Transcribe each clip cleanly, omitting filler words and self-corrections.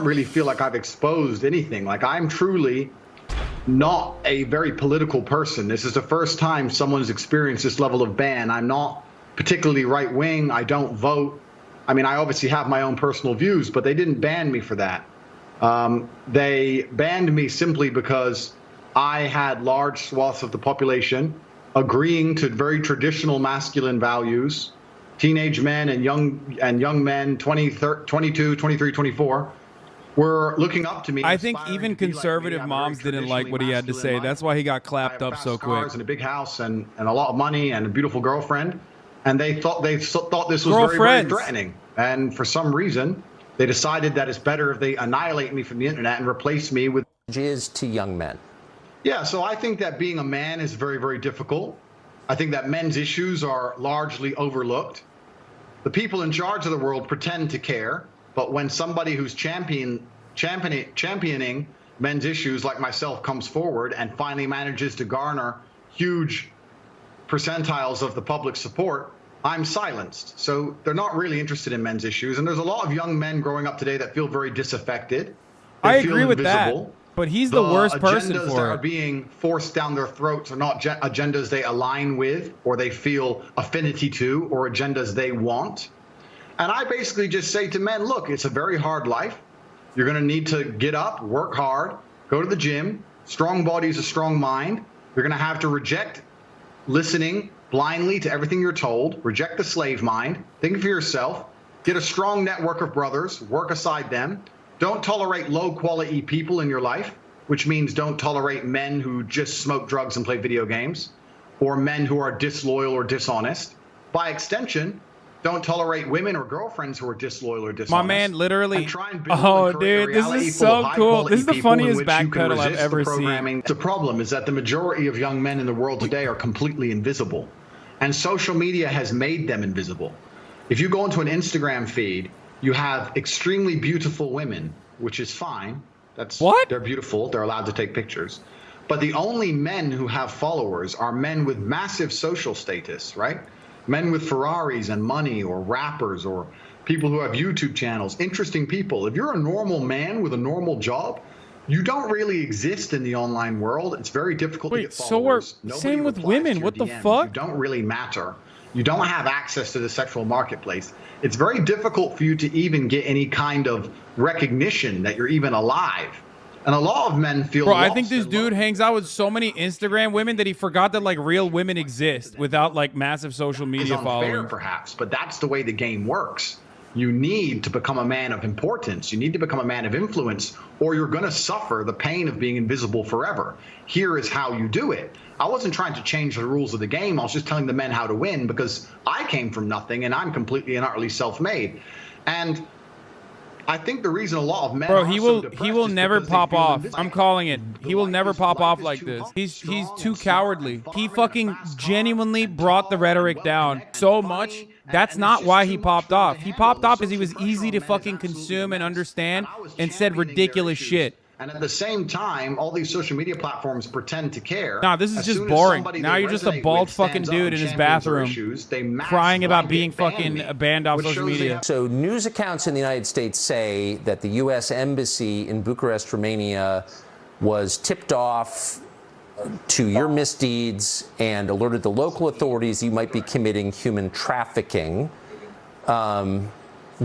really feel like I've exposed anything. Like, I'm truly not a very political person. This is the first time someone's experienced this level of ban. I'm not particularly right wing. I don't vote. I mean, I obviously have my own personal views, but they didn't ban me for that. They banned me simply because I had large swaths of the population agreeing to very traditional masculine values. Teenage men and young men, 22, 23, 24, were looking up to me. I think even conservative moms didn't like what he had to say. That's why he got clapped up so quick. And a big house and a lot of money and a beautiful girlfriend, and they thought this was very, very threatening. And for some reason, they decided that it's better if they annihilate me from the internet and replace me with is to young men. Yeah, so I think that being a man is very, very difficult. I think that men's issues are largely overlooked. The people in charge of the world pretend to care, but when somebody who's championing men's issues like myself comes forward and finally manages to garner huge percentiles of the public support, I'm silenced. So they're not really interested in men's issues. And there's a lot of young men growing up today that feel very disaffected. I agree with that. But he's the worst person for it. Agendas that are being forced down their throats are not agendas they align with or they feel affinity to or agendas they want. And I basically just say to men, look, it's a very hard life. You're going to need to get up, work hard, go to the gym. Strong body is a strong mind. You're going to have to reject listening blindly to everything you're told, reject the slave mind, think for yourself, get a strong network of brothers, work aside them. Don't tolerate low-quality people in your life, which means don't tolerate men who just smoke drugs and play video games, or men who are disloyal or dishonest. By extension, don't tolerate women or girlfriends who are disloyal or dishonest. My man literally, oh, dude, this is so cool. This is the funniest backpedal I've ever seen. The problem is that the majority of young men in the world today are completely invisible, and social media has made them invisible. If you go into an Instagram feed, you have extremely beautiful women, which is fine. That's what? They're beautiful. They're allowed to take pictures. But the only men who have followers are men with massive social status, right? Men with Ferraris and money, or rappers, or people who have YouTube channels, interesting people. If you're a normal man with a normal job, you don't really exist in the online world. It's very difficult to get followers. So same with women. What the fuck? You don't really matter. You don't have access to the sexual marketplace. It's very difficult for you to even get any kind of recognition that you're even alive. And a lot of men feel I think this dude hangs out with so many Instagram women that he forgot that like real women exist without like massive social media following. Perhaps, but that's the way the game works. You need to become a man of importance. You need to become a man of influence, or you're going to suffer the pain of being invisible forever. Here is how you do it. I wasn't trying to change the rules of the game. I was just telling the men how to win, because I came from nothing and I'm completely and utterly self-made. And I think the reason a lot of men he will never pop off. I'm calling it. He will never pop off like this. He's too cowardly. He fucking genuinely brought the rhetoric down so much. That's not why he popped off. He popped off because he was easy to fucking consume and understand and said ridiculous shit. And at the same time, all these social media platforms pretend to care. Nah, this is just boring. Now you're just a bald fucking dude in his bathroom crying about being fucking banned off social media. So news accounts in the United States say that the U.S. Embassy in Bucharest, Romania, was tipped off to your misdeeds and alerted the local authorities you might be committing human trafficking.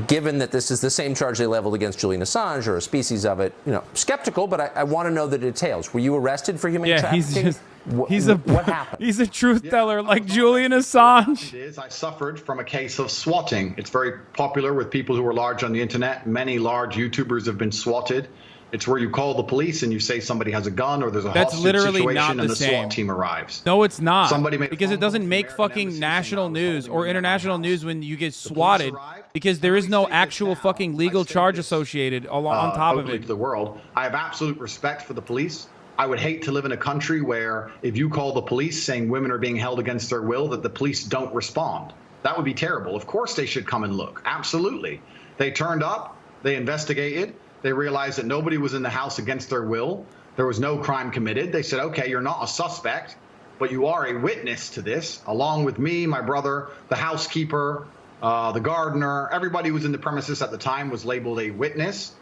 Given that this is the same charge they leveled against Julian Assange, or a species of it, skeptical, but I want to know the details. Were you arrested for human trafficking? What happened? He's a truth teller like Julian Assange. I suffered from a case of swatting. It's very popular with people who are large on the internet. Many large YouTubers have been swatted. It's where you call the police and you say somebody has a gun or there's a hostage situation and the SWAT team arrives. No, it's not. Because it doesn't make fucking national news or international news when you get swatted, because there is no actual fucking legal charge associated on top of it. To the world. I have absolute respect for the police. I would hate to live in a country where if you call the police saying women are being held against their will, that the police don't respond. That would be terrible. Of course they should come and look. Absolutely. They turned up. They investigated. They realized that nobody was in the house against their will. There was no crime committed. They said, okay, you're not a suspect, but you are a witness to this, along with me, my brother, the housekeeper, the gardener. Everybody who was in the premises at the time was labeled a witness.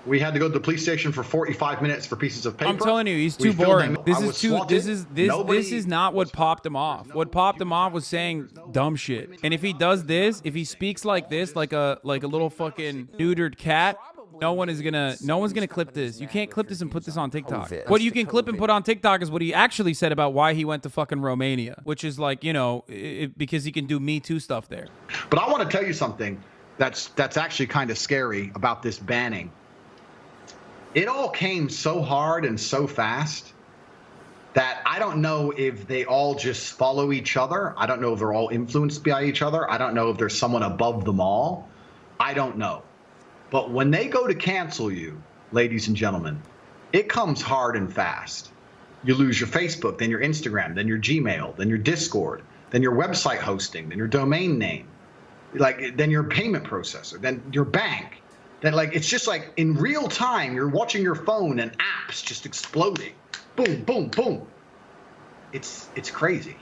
We had to go to the police station for 45 minutes for pieces of paper. I'm telling you, he's too boring. This is not what popped him off. What popped him off was saying dumb shit. And if he does this, if he speaks like this, like a little fucking neutered cat, no one's gonna clip this. You can't clip this and put this on TikTok. What you can clip and put on TikTok is what he actually said about why he went to fucking Romania, which is like, you know, because he can do Me Too stuff there. But I want to tell you something that's actually kind of scary about this banning. It all came so hard and so fast that I don't know if they all just follow each other. I don't know if they're all influenced by each other. I don't know if there's someone above them all. I don't know. But when they go to cancel you, ladies and gentlemen, it comes hard and fast. You lose your Facebook, then your Instagram, then your Gmail, then your Discord, then your website hosting, then your domain name, then your payment processor, then your bank. That like it's just like in real time you're watching your phone and apps just exploding, boom, boom, boom. It's crazy.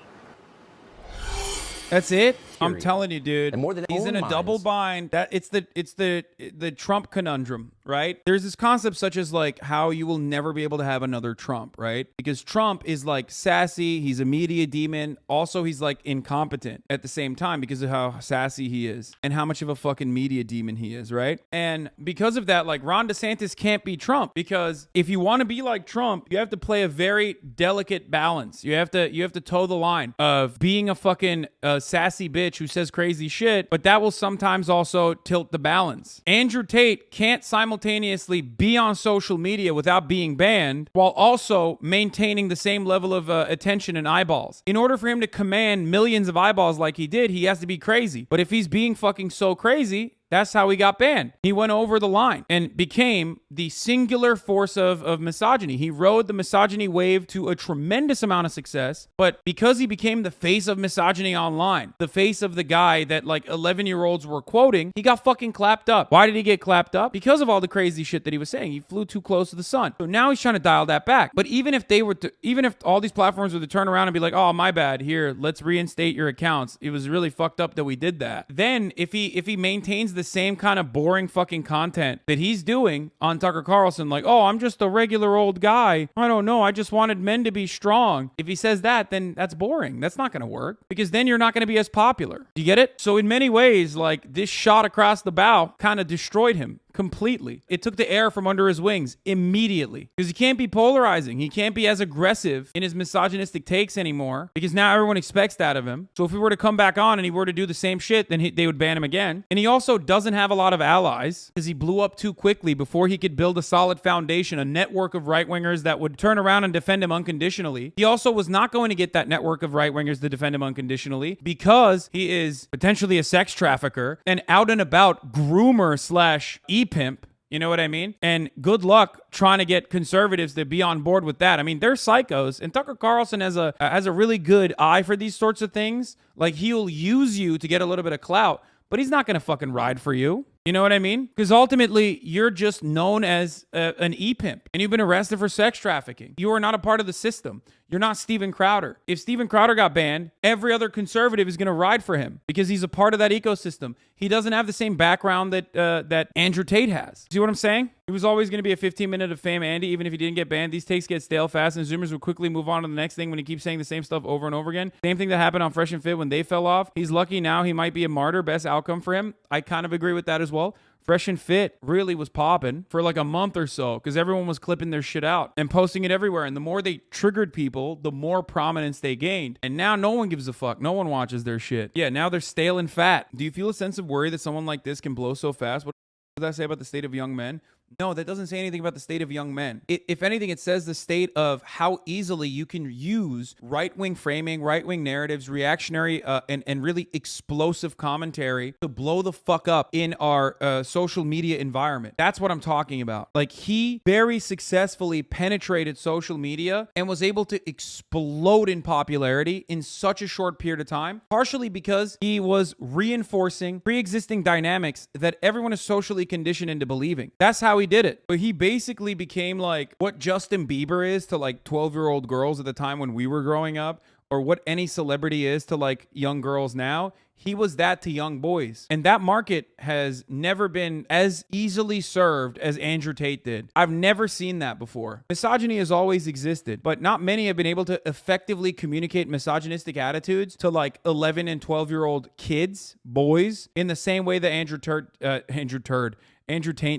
That's it. I'm telling you, dude. And more than he's in a double bind. That it's the Trump conundrum, right? There's this concept such as like how you will never be able to have another Trump, right? Because Trump is like sassy, he's a media demon. Also, he's like incompetent at the same time because of how sassy he is and how much of a fucking media demon he is, right? And because of that, like Ron DeSantis can't be Trump because if you want to be like Trump, you have to play a very delicate balance. You have to toe the line of being a fucking sassy bitch who says crazy shit, but that will sometimes also tilt the balance. Andrew Tate can't simultaneously be on social media without being banned while also maintaining the same level of attention and eyeballs. In order for him to command millions of eyeballs like he did, he has to be crazy. But if he's being fucking so crazy, that's how he got banned. He went over the line and became the singular force of misogyny. He rode the misogyny wave to a tremendous amount of success, but because he became the face of misogyny online, the face of the guy that like 11-year-olds were quoting, he got fucking clapped up. Why did he get clapped up? Because of all the crazy shit that he was saying. He flew too close to the sun. So now he's trying to dial that back. But even if all these platforms were to turn around and be like, oh, my bad, here, let's reinstate your accounts. It was really fucked up that we did that. Then if he maintains the same kind of boring fucking content that he's doing on Tucker Carlson, like, oh, I'm just a regular old guy. I don't know. I just wanted men to be strong. If he says that, then that's boring. That's not going to work because then you're not going to be as popular. Do you get it? So in many ways, like this shot across the bow kind of destroyed him completely. It took the air from under his wings immediately because he can't be polarizing. He can't be as aggressive in his misogynistic takes anymore because now everyone expects that of him. So if he were to come back on and he were to do the same shit, then they would ban him again. And he also doesn't have a lot of allies because he blew up too quickly before he could build a solid foundation, a network of right-wingers that would turn around and defend him unconditionally. He also was not going to get that network of right-wingers to defend him unconditionally because he is potentially a sex trafficker and out and about groomer slash pimp. You know what I mean? And good luck trying to get conservatives to be on board with that. I mean, they're psychos. And Tucker Carlson has a really good eye for these sorts of things. Like, he'll use you to get a little bit of clout, but he's not going to fucking ride for you. You know what I mean? Because ultimately, you're just known as an pimp, and you've been arrested for sex trafficking. You are not a part of the system. You're not Steven Crowder. If Steven Crowder got banned, every other conservative is going to ride for him because he's a part of that ecosystem. He doesn't have the same background that Andrew Tate has. See what I'm saying? He was always going to be a 15-minute of fame Andy, even if he didn't get banned. These takes get stale fast, and Zoomers would quickly move on to the next thing when he keeps saying the same stuff over and over again. Same thing that happened on Fresh and Fit when they fell off. He's lucky now. He might be a martyr. Best outcome for him. I kind of agree with that as well. Fresh and Fit really was popping for like a month or so because everyone was clipping their shit out and posting it everywhere. And the more they triggered people, the more prominence they gained. And now no one gives a fuck. No one watches their shit. Yeah, now they're stale and fat. Do you feel a sense of worry that someone like this can blow so fast? What does that say about the state of young men? No, that doesn't say anything about the state of young men. If anything, it says the state of how easily you can use right-wing framing, right-wing narratives, reactionary, and really explosive commentary to blow the fuck up in our social media environment. That's what I'm talking about. Like, he very successfully penetrated social media and was able to explode in popularity in such a short period of time, partially because he was reinforcing pre-existing dynamics that everyone is socially conditioned into believing. That's how he did it. But he basically became like what Justin Bieber is to like 12-year-old girls at the time when we were growing up, or what any celebrity is to like young girls now, he was that to young boys. And that market has never been as easily served as Andrew Tate did. I've never seen that before. Misogyny has always existed, but not many have been able to effectively communicate misogynistic attitudes to like 11 and 12-year-old kids, boys, in the same way that Andrew Tate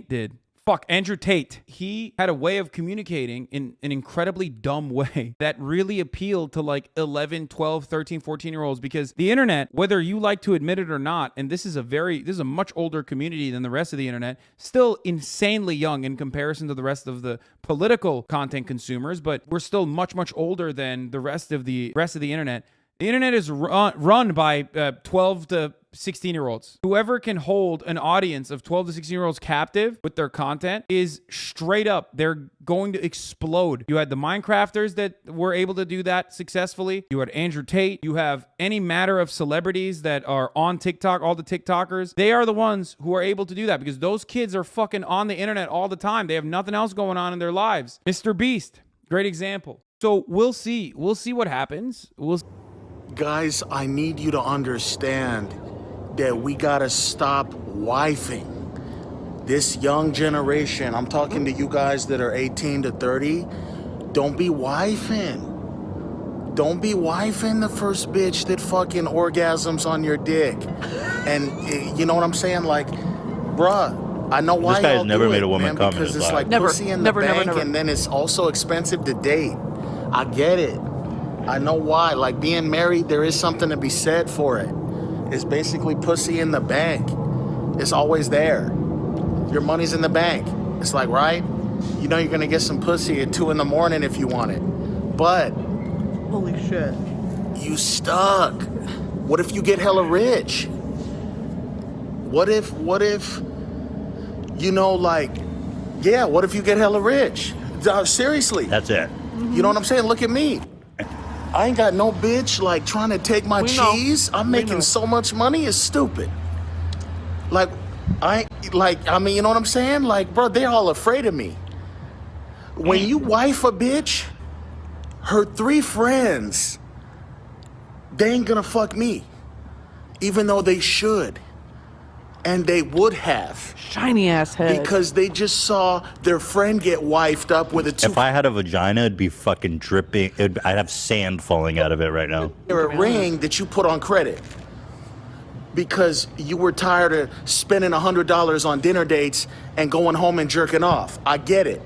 did. Andrew Tate. He had a way of communicating in an incredibly dumb way that really appealed to like 11, 12, 13, 14-year-olds, because the internet, whether you like to admit it or not, and this is a much older community than the rest of the internet, still insanely young in comparison to the rest of the political content consumers, but we're still much, much older than the rest of the internet. The internet is run by 12 to 16-year-olds. Whoever can hold an audience of 12 to 16-year-olds captive with their content is straight up, they're going to explode. You had the Minecrafters that were able to do that successfully. You had Andrew Tate. You have any matter of celebrities that are on TikTok, all the TikTokers. They are the ones who are able to do that because those kids are fucking on the internet all the time. They have nothing else going on in their lives. Mr. Beast, great example. So we'll see. We'll see what happens. Guys, I need you to understand that we gotta stop wifing. This young generation, I'm talking to you guys that are 18 to 30, don't be wifing. Don't be wifing the first bitch that fucking orgasms on your dick. And you know what I'm saying? Like, bruh, I know why this guy has never made it, a woman man, come because in his it's life. like pussy in the bank, and then it's also expensive to date. I get it. I know why. Like, being married, there is something to be said for it. It's basically pussy in the bank. It's always there. Your money's in the bank. It's like, right? You know you're gonna get some pussy at 2 a.m. if you want it. But holy shit. You stuck. What if you get hella rich? What if, you know, like, yeah, what if you get hella rich? Seriously. That's it. You know what I'm saying? Look at me. I ain't got no bitch like trying to take my cheese. I'm making so much money, it's stupid. Like, I mean, you know what I'm saying? Like, bro, they're all afraid of me. When you wife a bitch, her 3 friends, they ain't gonna fuck me. Even though they should. And they would have. Shiny ass head. Because they just saw their friend get wifed up with a 2. If I had a vagina, it'd be fucking dripping. I'd have sand falling out of it right now. A ring that you put on credit. Because you were tired of spending $100 on dinner dates and going home and jerking off. I get it.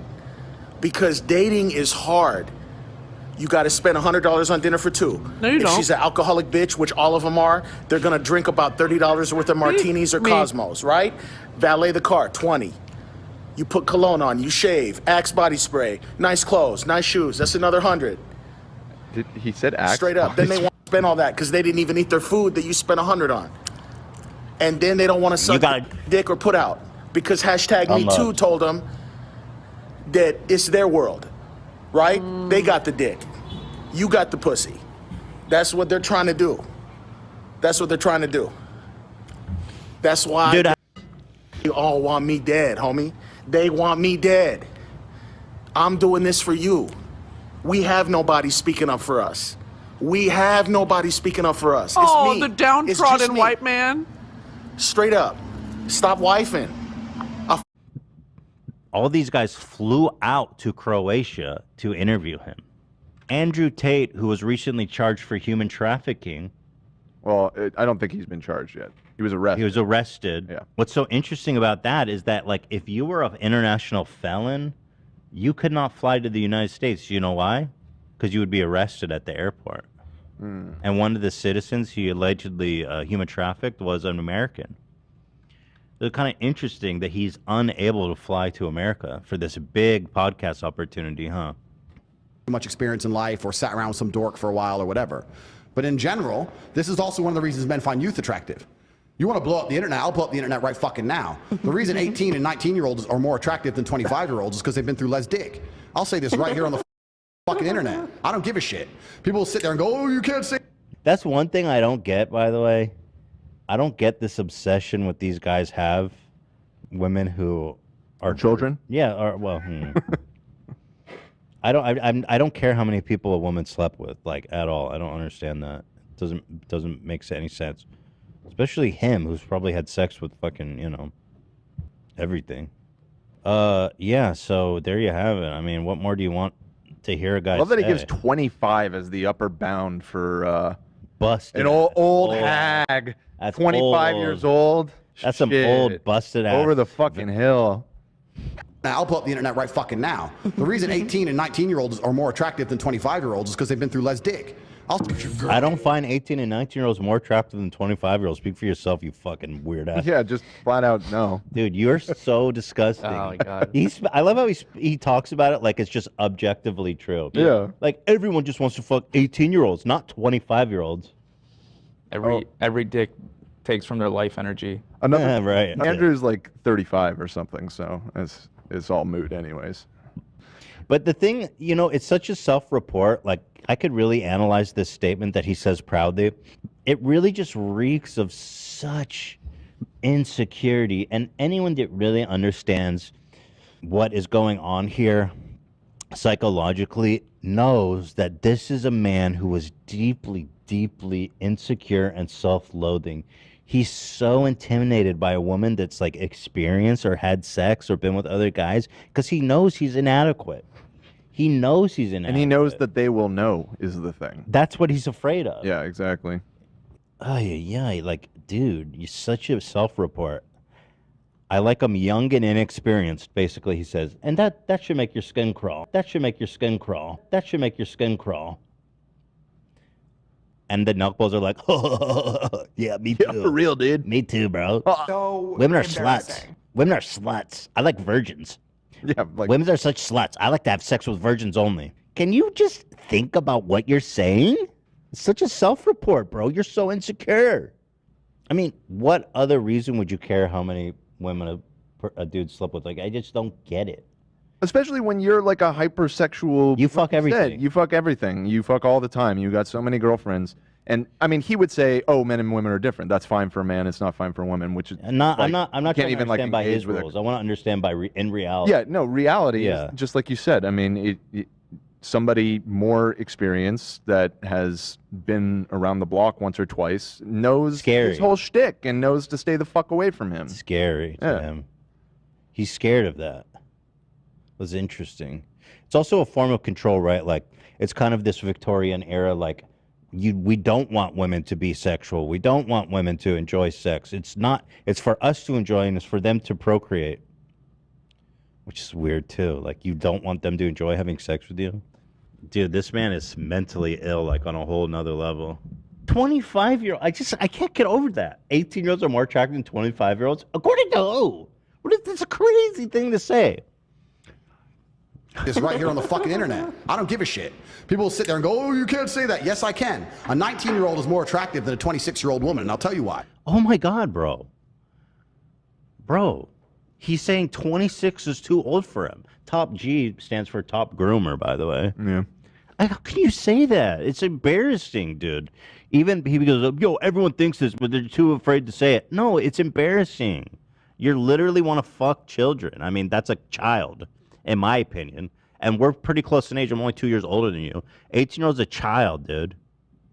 Because dating is hard. You got to spend $100 on dinner for 2. No, you if don't. She's an alcoholic bitch, which all of them are. They're going to drink about $30 worth of martinis or Cosmos, right? Valet the car, 20. You put cologne on, you shave, Axe body spray, nice clothes, nice shoes. That's another 100. He said Axe? Straight up. Then they want to spend all that because they didn't even eat their food that you spent 100 on. And then they don't want to suck dick or put out because #MeToo told them that it's their world, right? They got the dick. You got the pussy. That's what they're trying to do. That's what they're trying to do. That's why you all want me dead, homie. They want me dead. I'm doing this for you. We have nobody speaking up for us. We have nobody speaking up for us. It's me. The downtrodden white man. Straight up. Stop wifing. All these guys flew out to Croatia to interview him. Andrew Tate, who was recently charged for human trafficking. Well, I don't think he's been charged yet. He was arrested. He was arrested. Yeah. What's so interesting about that is that, like, if you were an international felon, you could not fly to the United States. You know why? Because you would be arrested at the airport. And one of the citizens he allegedly human trafficked was an American. It's kind of interesting that he's unable to fly to America for this big podcast opportunity, huh? Much experience in life or sat around with some dork for a while or whatever. But in general, this is also one of the reasons men find youth attractive. You want to blow up the internet, I'll blow up the internet right fucking now. The reason 18 and 19-year-olds are more attractive than 25-year-olds is because they've been through less dick. I'll say this right here on the fucking internet. I don't give a shit. People will sit there and go, oh, you can't say. That's one thing I don't get, by the way. I don't get this obsession with these guys have women who are children. Yeah, or well, I don't care how many people a woman slept with, like, at all. I don't understand that. Doesn't make any sense. Especially him, who's probably had sex with fucking, you know, everything. Yeah, so there you have it. I mean, what more do you want to hear a guy I love that say? he gives 25 as the upper bound for busted an old hag. That's 25 old. years old. That's some old busted ass. Over the fucking hill. Now, I'll pull up the internet right fucking now. The reason 18 and 19-year-olds are more attractive than 25-year-olds is because they've been through less dick. I don't find 18 and 19-year-olds more attractive than 25-year-olds. Speak for yourself, you fucking weird ass. Yeah, just flat out no. Dude, you're so disgusting. Oh, my God. I love how he talks about it like it's just objectively true. Yeah. Like, everyone just wants to fuck 18-year-olds, not 25-years-olds. Every dick takes from their life energy. Another right. Andrew's like 35 or something, so it's all moot anyways. But the thing, you know, it's such a self-report. Like, I could really analyze this statement that he says proudly. It really just reeks of such insecurity. And anyone that really understands what is going on here psychologically knows that this is a man who was deeply, deeply insecure and self-loathing. He's so intimidated by a woman that's like experienced or had sex or been with other guys because he knows he's inadequate. He knows he's inadequate. And he knows that they will know is the thing. That's what he's afraid of. Yeah, exactly. Yeah, like, dude, you're such a self-report. I like him young and inexperienced, basically, he says. And that should make your skin crawl. That should make your skin crawl. That should make your skin crawl. And the knuckles are like, oh, yeah, me too. Yeah, for real, dude. Me too, bro. So Women are sluts. embarrassing. Women are sluts. I like virgins. Yeah, like Women are such sluts. I like to have sex with virgins only. Can you just think about what you're saying? It's such a self-report, bro. You're so insecure. I mean, what other reason would you care how many women a dude slept with? Like, I just don't get it. especially when you're like a hypersexual. You fuck everything. You fuck everything. You fuck all the time. You got so many girlfriends. And I mean, he would say, "Oh, men and women are different. That's fine for a man. It's not fine for women." Which is I'm not like, trying to understand by his rules. I want to understand by in reality. Yeah, no, reality is just like you said. I mean, somebody more experienced that has been around the block once or twice knows his whole shtick and knows to stay the fuck away from him. Scary to him. He's scared of that. Was interesting. It's also a form of control, right? Like, it's kind of this Victorian era, like, we don't want women to be sexual. We don't want women to enjoy sex. It's for us to enjoy and it's for them to procreate. Which is weird too. Like, you don't want them to enjoy having sex with you? Dude, this man is mentally ill, like on a whole nother level. 25-year-old, I can't get over that. 18-year-olds are more attractive than 25-year-olds? According to who? That's a crazy thing to say. It's right here on the fucking internet. I don't give a shit. People will sit there and go, "Oh, you can't say that." Yes, I can. A 19-year-old is more attractive than a 26-year-old woman, and I'll tell you why. Oh my God, bro. Bro, he's saying 26 is too old for him. Top G stands for top groomer, by the way. Yeah. How can you say that? It's embarrassing, dude. Even he goes, "Yo, everyone thinks this, but they're too afraid to say it." No, it's embarrassing. You literally want to fuck children. I mean, that's a child, in my opinion. And we're pretty close in age. I'm only 2 years older than you. 18-year-old's a child, dude.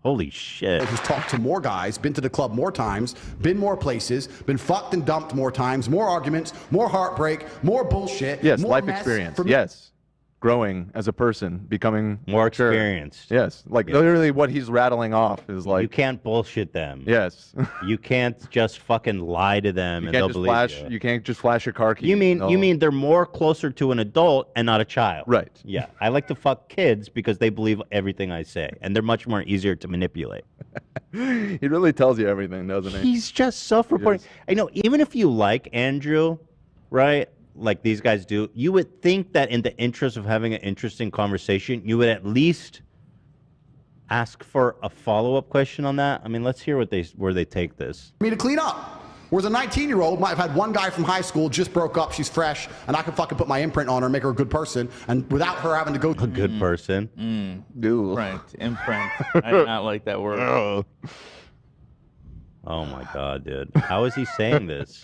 Holy shit. Who's talked to more guys, been to the club more times, been more places, been fucked and dumped more times, more arguments, more heartbreak, more bullshit. Yes, more life mess. experience. Yes. Growing as a person, becoming more mature. experienced. Yes. Like, literally what he's rattling off is like... You can't bullshit them. Yes. You can't just fucking lie to them and they'll believe you. You can't just flash your car keys. You mean they're more closer to an adult and not a child. Right. Yeah. I like to fuck kids because they believe everything I say. And they're much more easier to manipulate. He really tells you everything, doesn't he? He's just self-reporting. I know, even if you like Andrew, right, like these guys do, you would think that in the interest of having an interesting conversation, you would at least ask for a follow-up question on that. I mean, let's hear where they take this. Me to clean up. Whereas a 19-year-old might have had one guy from high school, just broke up, she's fresh, and I can fucking put my imprint on her and make her a good person, and without her having to go... A good person? Imprint. I do not like that word. Oh my God, dude. How is he saying this?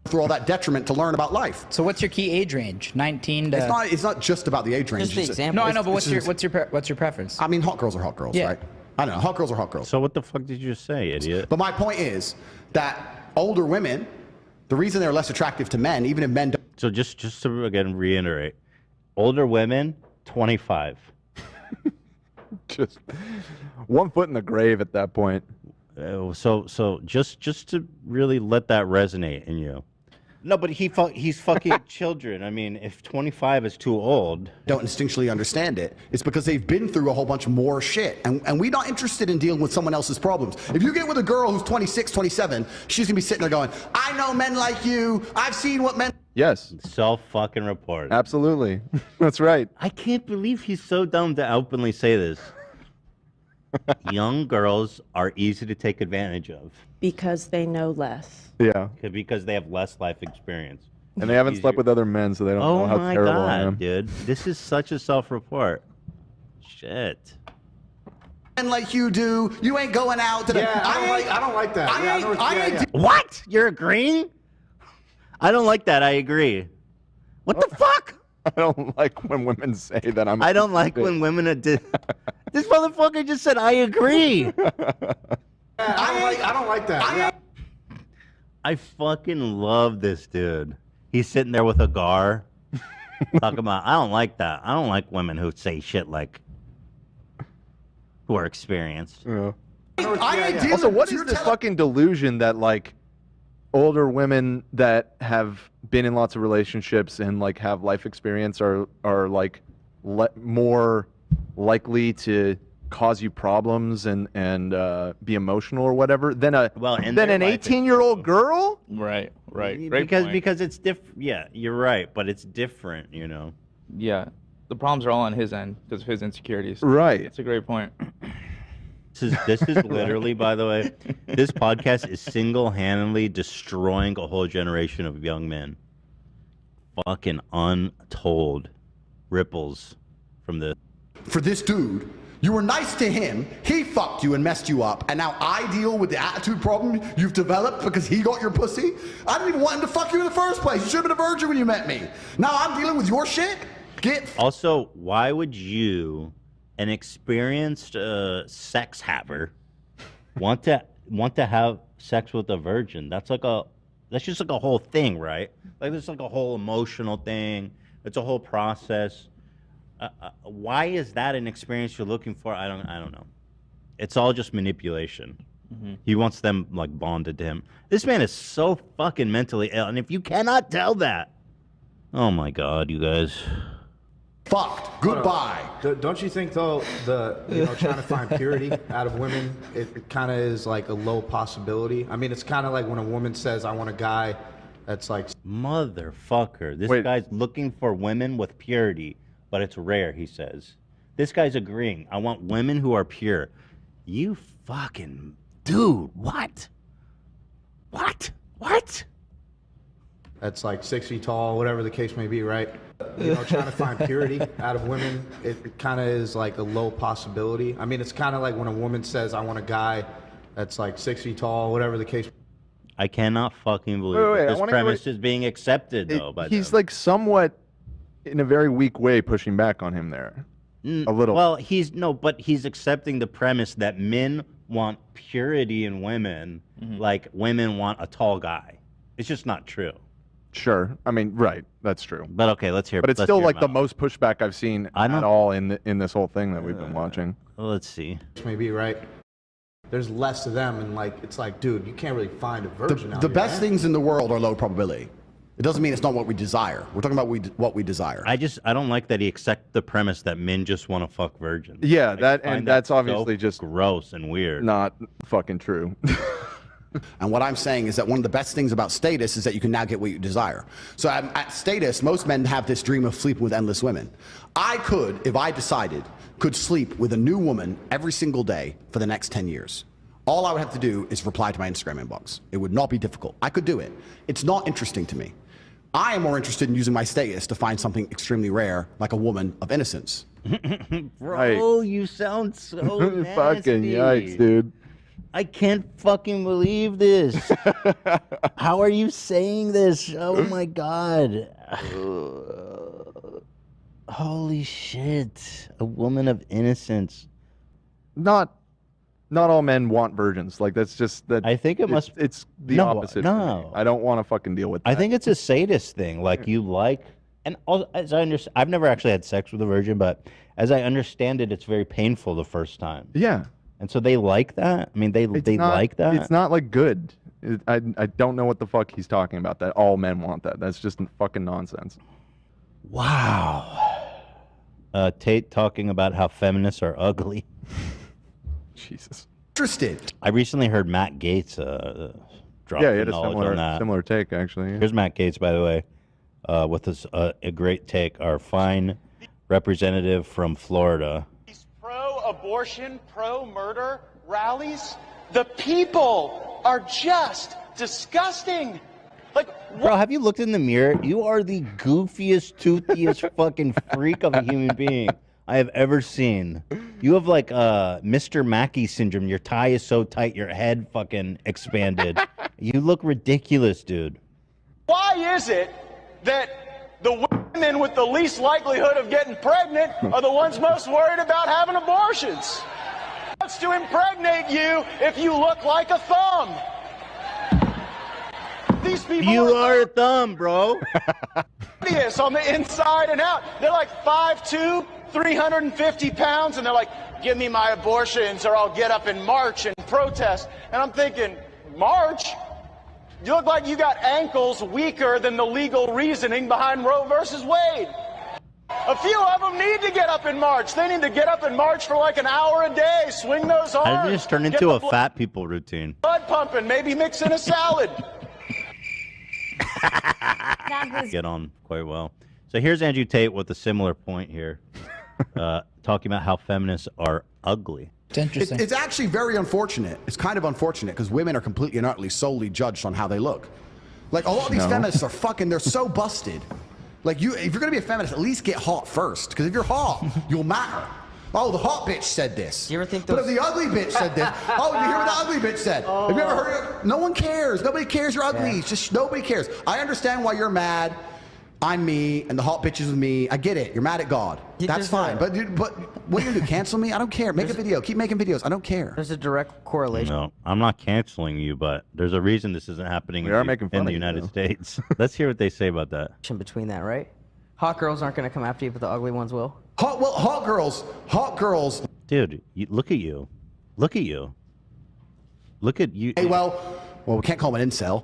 through all that detriment to learn about life. So what's your key age range? 19 to... It's not just about the age range. Just the example. No, I know, but what's your preference? I mean, hot girls are hot girls, right? I don't know. Hot girls are hot girls. So what the fuck did you just say, idiot? But my point is that older women, the reason they're less attractive to men, even if men don't... So just to again reiterate, older women, 25. Just one foot in the grave at that point. So just to really let that resonate in you. No, but he's fucking children. I mean, if 25 is too old, don't instinctually understand it. It's because they've been through a whole bunch more shit, and we're not interested in dealing with someone else's problems. If you get with a girl who's 26, 27, she's gonna be sitting there going, "I know men like you. I've seen what men." Yes. Self-fucking report. Absolutely. That's right. I can't believe he's so dumb to openly say this. Young girls are easy to take advantage of. Because they know less. Yeah. Because they have less life experience. And they haven't slept with other men, so they don't know how terrible I am. Dude. This is such a self-report. Shit. Men like you do. You ain't going out to the... Yeah, I don't like that. What? You're agreeing? I don't like that. I agree. What the fuck? I don't like when women say that I'm... I don't like when women are... This motherfucker just said, I agree. I don't like that. I fucking love this dude. He's sitting there with a gar, talking about, I don't like that. I don't like women who say shit like, who are experienced. Yeah. Also, what is this fucking delusion that, like, older women that have been in lots of relationships and, like, have life experience are like, more likely to cause you problems and be emotional or whatever than an 18-year-old girl? Right. Great because it's different. Yeah, you're right, but it's different, you know. Yeah, the problems are all on his end because of his insecurities. Right. That's a great point. This is literally, by the way, this podcast is single-handedly destroying a whole generation of young men. Fucking untold ripples from this. For this dude, you were nice to him, he fucked you and messed you up, and now I deal with the attitude problem you've developed because he got your pussy? I didn't even want him to fuck you in the first place. You should have been a virgin when you met me. Now I'm dealing with your shit? Also, why would you, an experienced sex haver, want to have sex with a virgin? That's just like a whole thing, right? Like there's like a whole emotional thing. It's a whole process. Why is that an experience you're looking for? I don't know. It's all just manipulation. Mm-hmm. He wants them like bonded to him. This man is so fucking mentally ill, and if you cannot tell that, oh my god, you guys. Fucked. Goodbye. Don't you think though trying to find purity out of women, it kind of is like a low possibility? I mean, it's kind of like when a woman says, "I want a guy that's like..." Motherfucker, this guy's looking for women with purity. But it's rare, he says. This guy's agreeing. I want women who are pure. You fucking dude, what? What? That's like 6 feet tall, whatever the case may be, right? Trying to find purity out of women, it kind of is like a low possibility. I mean, it's kind of like when a woman says, "I want a guy that's like 6 feet tall," whatever the case. I cannot fucking believe this premise is being accepted, though. He's like somewhat, in a very weak way, pushing back on him there. A little. Well, he's accepting the premise that men want purity in women, like women want a tall guy. It's just not true. Sure. I mean, right. That's true. But okay, let's hear. But it's still like the most pushback I've seen at all in this whole thing that we've been watching. Well, let's see. Maybe right. There's less of them, and like it's like, dude, you can't really find a virgin out The here, best man. things in the world are low probability. It doesn't mean it's not what we desire. We're talking about what we desire. I don't like that he accepts the premise that men just want to fuck virgins. Yeah, that's obviously so just gross and weird. Not fucking true. And what I'm saying is that one of the best things about Status is that you can now get what you desire. So at Status, most men have this dream of sleeping with endless women. I could, if I decided, could sleep with a new woman every single day for the next 10 years. All I would have to do is reply to my Instagram inbox. It would not be difficult. I could do it. It's not interesting to me. I am more interested in using my status to find something extremely rare, like a woman of innocence. Bro, you sound so nasty. Fucking yikes, dude. I can't fucking believe this. How are you saying this? Oh my god. Holy shit. A woman of innocence. Not all men want virgins. Like that's just that. I think it's the opposite. No. For me. I don't want to fucking deal with that. I think it's a sadist thing. Like you like, and also, as I understand, I've never actually had sex with a virgin, but as I understand it, it's very painful the first time. Yeah. And so they like that. I mean, they like that. It's not like good. I don't know what the fuck he's talking about. That all men want that. That's just fucking nonsense. Wow. Tate talking about how feminists are ugly. Jesus. Interested. I recently heard Matt Gaetz drop He had knowledge on that. similar take, actually. Here's Matt Gaetz, by the way, with a great take. Our fine representative from Florida. These pro-abortion, pro-murder rallies, the people are just disgusting. Like, bro, have you looked in the mirror? You are the goofiest, toothiest fucking freak of a human being I have ever seen. You have like Mr. Mackey syndrome. Your tie is so tight, your head fucking expanded. You look ridiculous, dude. why is it that the women with the least likelihood of getting pregnant are the ones most worried about having abortions? Wants to impregnate you if you look like a thumb. These people You are a thumb, bro. hideous on the inside and out. They're like 5'2", 350 pounds, and they're like, give me my abortions or I'll get up and march and protest. And I'm thinking, march? You look like you got ankles weaker than the legal reasoning behind Roe versus Wade. A few of them need to get up and march. They need to get up and march for like an hour a day, swing those arms. How did this turn into a fat people routine? Blood pumping, maybe mix in a salad. Get on quite well. So here's Andrew Tate with a similar point here, talking about how feminists are ugly. It's interesting. It's actually very unfortunate. It's kind of unfortunate because women are completely and utterly solely judged on how they look. Like a lot of these feminists are fucking, they're so busted. Like if you're going to be a feminist, at least get hot first. Because if you're hot, you'll matter. Oh, the hot bitch said this. You ever think But if the ugly bitch said this, oh, did you hear what the ugly bitch said? Have you ever heard it? No one cares. Nobody cares you're ugly. It's just nobody cares. I understand why you're mad. I'm me, and the hot bitch is with me. I get it. You're mad at God. That's fine. But what are you going to do? Cancel me? I don't care. Make a video. Keep making videos. I don't care. There's a direct correlation. No, I'm not canceling you, but there's a reason this isn't happening in the United States. Let's hear what they say about that. Between that, right? Hot girls aren't going to come after you, but the ugly ones will. Hot girls. Dude, look at you. Look at you. Look at you. Hey, well, we can't call him an incel.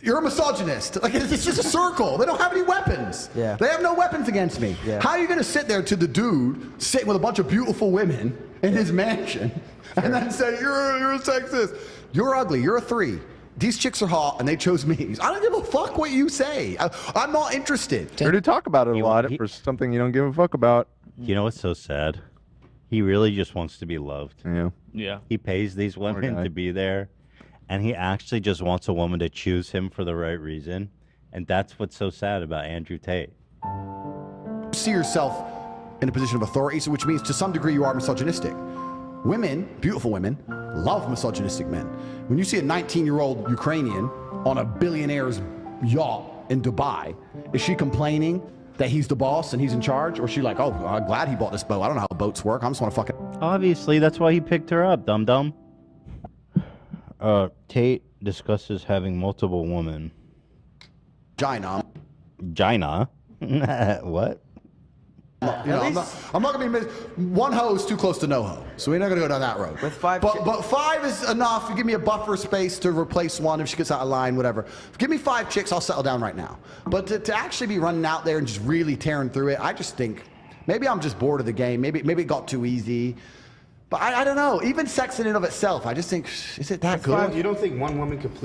You're a misogynist. Like, it's just a circle. They don't have any weapons. Yeah. They have no weapons against me. Yeah. How are you going to sit there to the dude sitting with a bunch of beautiful women in his mansion and then say, you're a sexist? You're ugly. You're a 3. These chicks are hot, and they chose me. I don't give a fuck what you say. I'm not interested. Heard to talk about it a lot for something you don't give a fuck about. You know what's so sad? He really just wants to be loved. Yeah. Yeah. He pays these women to be there, and he actually just wants a woman to choose him for the right reason. And that's what's so sad about Andrew Tate. See yourself in a position of authority, which means to some degree you are misogynistic. Women, beautiful women, love misogynistic men. When you see a 19-year-old Ukrainian on a billionaire's yacht in Dubai, is she complaining that he's the boss and he's in charge? Or is she like, oh, I'm glad he bought this boat. I don't know how boats work. I just want to fucking... Obviously, that's why he picked her up, dum-dum. Tate discusses having multiple women. Gina. What? I'm not going to be one hoe is too close to no hoe, so we're not going to go down that road. With 5, but 5 is enough. You give me a buffer space to replace one if she gets out of line, whatever. Give me 5 chicks, I'll settle down right now. But to actually be running out there and just really tearing through it, I just think maybe I'm just bored of the game. Maybe it got too easy. But I don't know. Even sex in and of itself, I just think, is it that good? You don't think one woman could please